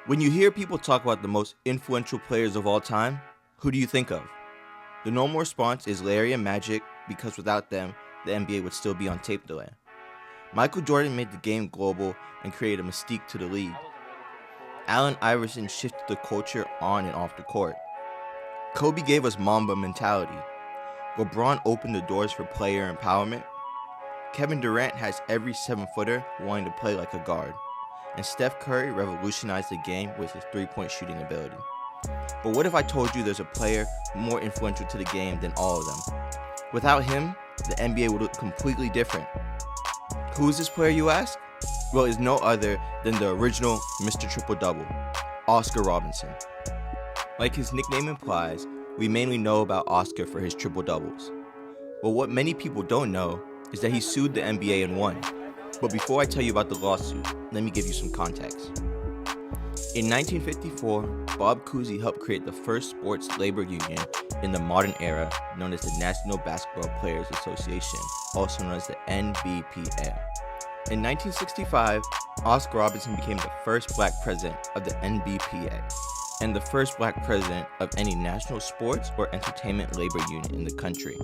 When you hear people talk about the most influential players of all time, who do you think of? The normal response is Larry and Magic, because without them, the NBA would still be on tape delay. Michael Jordan made the game global and created a mystique to the league. Allen Iverson shifted the culture on and off the court. Kobe gave us Mamba mentality. LeBron opened the doors for player empowerment. Kevin Durant has every 7-footer wanting to play like a guard. And Steph Curry revolutionized the game with his three-point shooting ability. But what if I told you there's a player more influential to the game than all of them? Without him, the NBA would look completely different. Who is this player, you ask? Well, it's no other than the original Mr. Triple-Double, Oscar Robertson. Like his nickname implies, we mainly know about Oscar for his triple-doubles. But what many people don't know is that he sued the NBA and won. But before I tell you about the lawsuit, let me give you some context. In 1954, Bob Cousy helped create the first sports labor union in the modern era, known as the National Basketball Players Association, also known as the NBPA. In 1965, Oscar Robertson became the first black president of the NBPA and the first black president of any national sports or entertainment labor union in the country.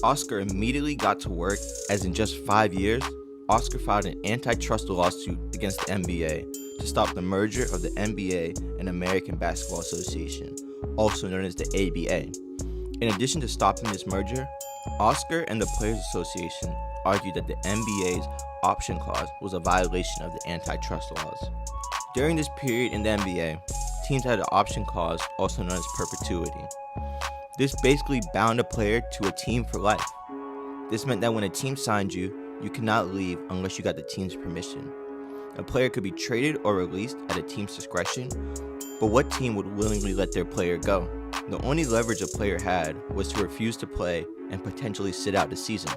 Oscar immediately got to work, as in just 5 years, Oscar filed an antitrust lawsuit against the NBA to stop the merger of the NBA and American Basketball Association, also known as the ABA. In addition to stopping this merger, Oscar and the Players Association argued that the NBA's option clause was a violation of the antitrust laws. During this period in the NBA, teams had an option clause, also known as perpetuity. This basically bound a player to a team for life. This meant that when a team signed you, you cannot leave unless you got the team's permission. A player could be traded or released at a team's discretion, but what team would willingly let their player go? The only leverage a player had was to refuse to play and potentially sit out the season.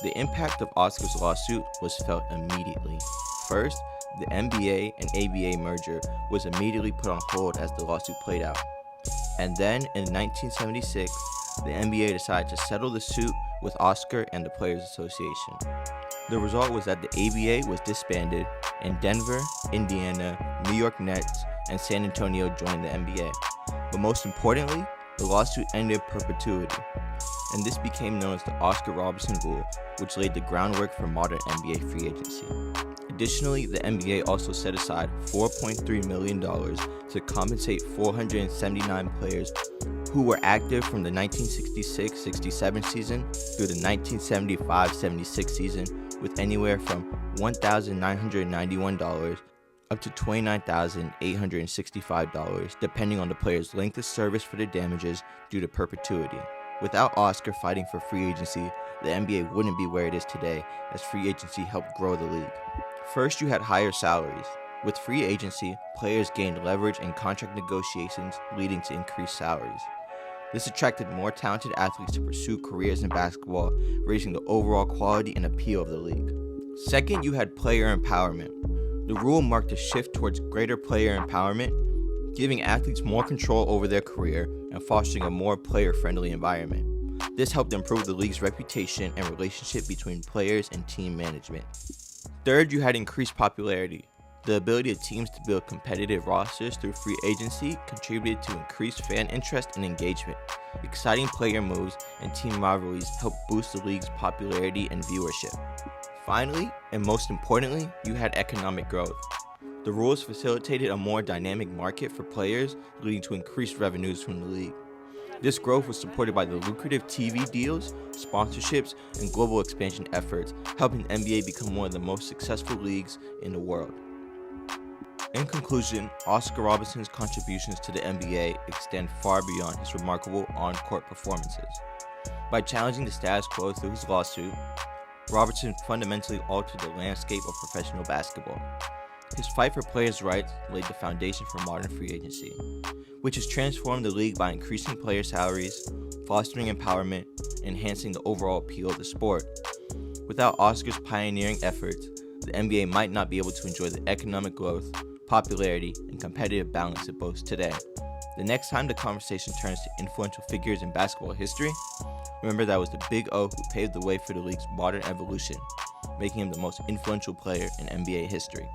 The impact of Oscar's lawsuit was felt immediately. First, the NBA and ABA merger was immediately put on hold as the lawsuit played out. And then, in 1976, the NBA decided to settle the suit with Oscar and the Players Association. The result was that the ABA was disbanded, and Denver, Indiana, New York Nets, and San Antonio joined the NBA. But most importantly, the lawsuit ended perpetuity, and this became known as the Oscar Robertson Rule, which laid the groundwork for modern NBA free agency. Additionally, the NBA also set aside $4.3 million to compensate 479 players who were active from the 1966-67 season through the 1975-76 season, with anywhere from $1,991 up to $29,865, depending on the player's length of service for the damages due to perpetuity. Without Oscar fighting for free agency, the NBA wouldn't be where it is today, as free agency helped grow the league. First, you had higher salaries. With free agency, players gained leverage in contract negotiations, leading to increased salaries. This attracted more talented athletes to pursue careers in basketball, raising the overall quality and appeal of the league. Second, you had player empowerment. The rule marked a shift towards greater player empowerment, giving athletes more control over their career and fostering a more player-friendly environment. This helped improve the league's reputation and relationship between players and team management. Third, you had increased popularity. The ability of teams to build competitive rosters through free agency contributed to increased fan interest and engagement. Exciting player moves and team rivalries helped boost the league's popularity and viewership. Finally, and most importantly, you had economic growth. The rules facilitated a more dynamic market for players, leading to increased revenues from the league. This growth was supported by the lucrative TV deals, sponsorships, and global expansion efforts, helping the NBA become one of the most successful leagues in the world. In conclusion, Oscar Robertson's contributions to the NBA extend far beyond his remarkable on-court performances. By challenging the status quo through his lawsuit, Robertson fundamentally altered the landscape of professional basketball. His fight for players' rights laid the foundation for modern free agency, which has transformed the league by increasing player salaries, fostering empowerment, and enhancing the overall appeal of the sport. Without Oscar's pioneering efforts, the NBA might not be able to enjoy the economic growth, popularity, and competitive balance it boasts today. The next time the conversation turns to influential figures in basketball history, remember that was the Big O who paved the way for the league's modern evolution, making him the most influential player in NBA history.